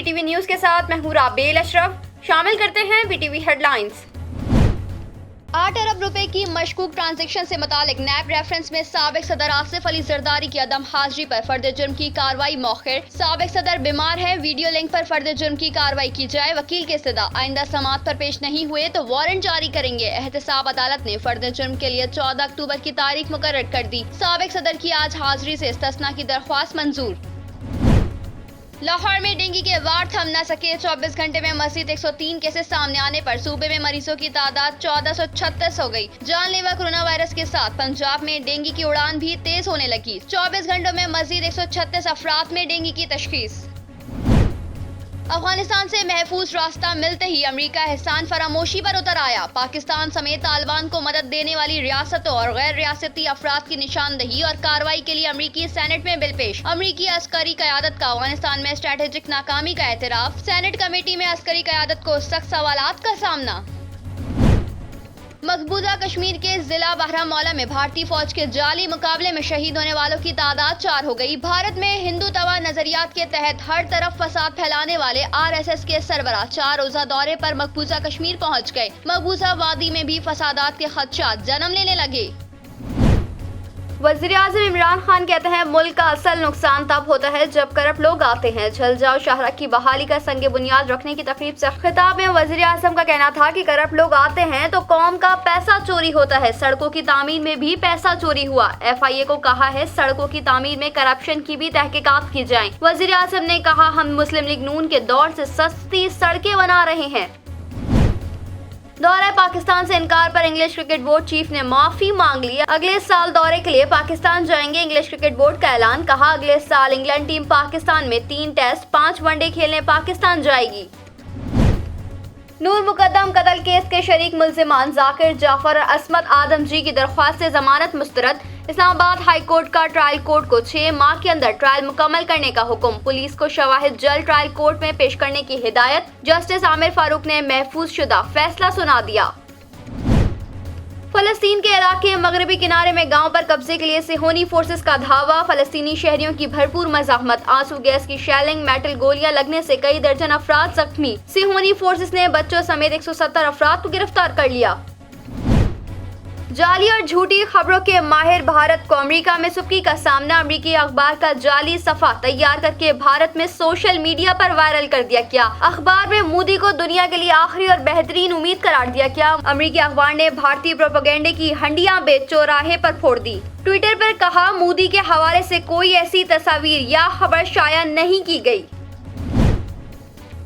T V news کے ساتھ میں ہوں رابیل اشرف۔ شامل کرتے ہیں B T V headlines. 8 ارب روپے کی مشکوک ٹرانزیکشن سے متعلق نیب ریفرنس میں سابق صدر آصف علی زرداری کی عدم حاضری پر فرد جرم کی کارروائی مؤخر۔ سابق صدر بیمار ہے، ویڈیو لنک پر فرد جرم کی کارروائی کی جائے، وکیل کے استدعا۔ آئندہ سماعت پر پیش نہیں ہوئے تو وارنٹ جاری کریں گے۔ احتساب عدالت نے فرد جرم کے لیے 14 اکتوبر کی تاریخ مقرر کر دی۔ سابق صدر کی آج حاضری سے استثناء کی درخواست منظور۔ لاہور میں ڈینگی کے وار تھم نہ سکے، 24 گھنٹے میں مزید 103 کیسز سامنے آنے پر صوبے میں مریضوں کی تعداد 1436 ہو گئی۔ جان لیوا کورونا وائرس کے ساتھ پنجاب میں ڈینگی کی اڑان بھی تیز ہونے لگی۔ 24 گھنٹوں میں مزید 136 افراد میں ڈینگی کی تشخیص۔ افغانستان سے محفوظ راستہ ملتے ہی امریکہ احسان فراموشی پر اتر آیا۔ پاکستان سمیت طالبان کو مدد دینے والی ریاستوں اور غیر ریاستی افراد کی نشاندہی اور کارروائی کے لیے امریکی سینٹ میں بل پیش۔ امریکی عسکری قیادت کا افغانستان میں اسٹریٹجک ناکامی کا اعتراف۔ سینٹ کمیٹی میں عسکری قیادت کو سخت سوالات کا سامنا۔ مقبوضہ کشمیر کے ضلع بارہمولہ میں بھارتی فوج کے جعلی مقابلے میں شہید ہونے والوں کی تعداد 4 ہو گئی۔ بھارت میں ہندوتوا نظریات کے تحت ہر طرف فساد پھیلانے والے RSS کے سربراہ 4 روزہ دورے پر مقبوضہ کشمیر پہنچ گئے۔ مقبوضہ وادی میں بھی فسادات کے خدشات جنم لینے لگے۔ وزیراعظم عمران خان کہتے ہیں ملک کا اصل نقصان تب ہوتا ہے جب کرپٹ لوگ آتے ہیں۔ جھلجاؤ شاہراہ کی بحالی کا سنگ بنیاد رکھنے کی تقریب سے خطاب میں وزیراعظم کا کہنا تھا کہ کرپٹ لوگ آتے ہیں تو قوم کا پیسہ چوری ہوتا ہے۔ سڑکوں کی تعمیر میں بھی پیسہ چوری ہوا۔ FIA کو کہا ہے سڑکوں کی تعمیر میں کرپشن کی بھی تحقیقات کی جائیں۔ وزیراعظم نے کہا ہم مسلم لیگ نون کے دور سے سستی سڑکیں بنا رہے ہیں۔ دورہ پاکستان سے انکار پر انگلش کرکٹ بورڈ چیف نے معافی مانگ لی۔ اگلے سال دورے کے لیے پاکستان جائیں گے، انگلش کرکٹ بورڈ کا اعلان۔ کہا اگلے سال انگلینڈ ٹیم پاکستان میں 3 ٹیسٹ 5 ون ڈے کھیلنے پاکستان جائے گی۔ نور مقدم قتل کیس کے شریک ملزمان ذاکر جعفر اور عصمت آدم جی کی درخواست سے ضمانت مسترد۔ اسلام آباد ہائی کورٹ کا ٹرائل کورٹ کو 6 ماہ کے اندر ٹرائل مکمل کرنے کا حکم۔ پولیس کو شواہد جلد ٹرائل کورٹ میں پیش کرنے کی ہدایت۔ جسٹس عامر فاروق نے محفوظ شدہ فیصلہ سنا دیا۔ فلسطین کے علاقے مغربی کنارے میں گاؤں پر قبضے کے لیے صہیونی فورسز کا دھاوا۔ فلسطینی شہریوں کی بھرپور مزاحمت، آنسو گیس کی شیلنگ، میٹل گولیاں لگنے سے کئی درجن افراد زخمی۔ صہیونی فورسز نے بچوں سمیت 170 افراد کو گرفتار کر لیا۔ جعلی اور جھوٹی خبروں کے ماہر بھارت کو امریکہ میں سبکی کا سامنا۔ امریکی اخبار کا جعلی صفحہ تیار کر کے بھارت میں سوشل میڈیا پر وائرل کر دیا گیا۔ اخبار میں مودی کو دنیا کے لیے آخری اور بہترین امید قرار دیا گیا۔ امریکی اخبار نے بھارتی پروپیگنڈے کی ہنڈیاں بے چوراہے پر پھوڑ دی۔ ٹویٹر پر کہا مودی کے حوالے سے کوئی ایسی تصاویر یا خبر شائع نہیں کی گئی۔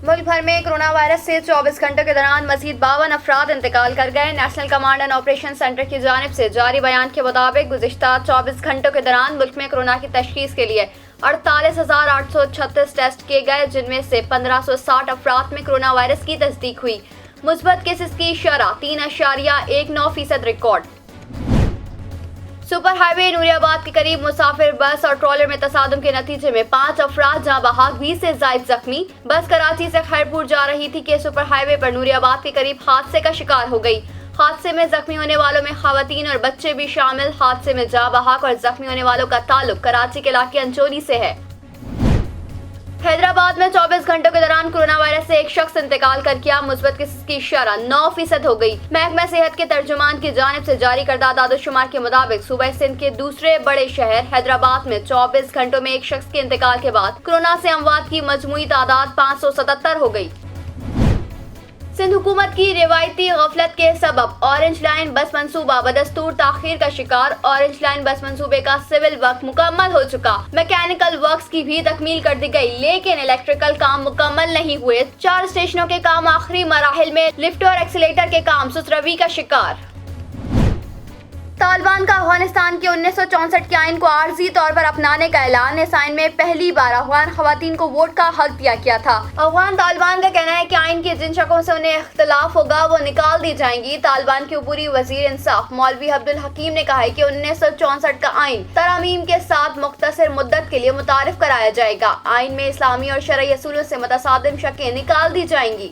ملک بھر میں کورونا وائرس سے 24 گھنٹوں کے دوران مزید 52 افراد انتقال کر گئے۔ National command and operation centre کی جانب سے جاری بیان کے مطابق گزشتہ 24 گھنٹوں کے دوران ملک میں کورونا کی تشخیص کے لیے 48,836 ٹیسٹ کیے گئے، جن میں سے 1560 افراد میں کورونا وائرس کی تصدیق ہوئی۔ مثبت کیسز کی شرح 3.19% ریکارڈ۔ سپر ہائی وے نوری آباد کے قریب مسافر بس اور ٹرالر میں تصادم کے نتیجے میں 5 افراد جاں بحق، 20 سے زائد زخمی۔ بس کراچی سے خیرپور جا رہی تھی کہ سپر ہائی وے پر نوری آباد کے قریب حادثے کا شکار ہو گئی۔ حادثے میں زخمی ہونے والوں میں خواتین اور بچے بھی شامل۔ حادثے میں جاں بحق اور زخمی ہونے والوں کا تعلق کراچی کے علاقے انچولی سے ہے۔ حیدرآباد میں 24 گھنٹوں کے دوران کورونا وائرس سے ایک شخص انتقال کر گیا۔ مثبت کیسز کی شرح 9% ہو گئی۔ محکمہ صحت کے ترجمان کی جانب سے جاری کردہ اعداد و شمار کے مطابق صوبہ سندھ کے دوسرے بڑے شہر حیدرآباد میں 24 گھنٹوں میں ایک شخص کے انتقال کے بعد کورونا سے اموات کی مجموعی تعداد 577 ہو گئی۔ سندھ حکومت کی روایتی غفلت کے سبب اورنج لائن بس منصوبہ بدستور تاخیر کا شکار۔ اورنج لائن بس منصوبے کا سول ورک مکمل ہو چکا، میکینیکل ورکس کی بھی تکمیل کر دی گئی، لیکن الیکٹریکل کام مکمل نہیں ہوئے۔ 4 اسٹیشنوں کے کام آخری مراحل میں، لفٹ اور ایکسیلیٹر کے کام سست روی کا شکار۔ طالبان کا افغانستان کے 1964 کے آئین کو عارضی طور پر اپنانے کا اعلان۔ اس آئین میں پہلی بار افغان خواتین کو ووٹ کا حق دیا گیا تھا۔ افغان طالبان کا کہنا ہے کہ آئین کی جن شقوں سے انہیں اختلاف ہوگا وہ نکال دی جائیں گی۔ طالبان کے عبوری وزیر انصاف مولوی عبدالحکیم نے کہا ہے کہ 1964 کا آئین ترامیم کے ساتھ مختصر مدت کے لیے متعارف کرایا جائے گا۔ آئین میں اسلامی اور شرعی اصولوں سے متصادم شقیں نکال دی جائیں گی۔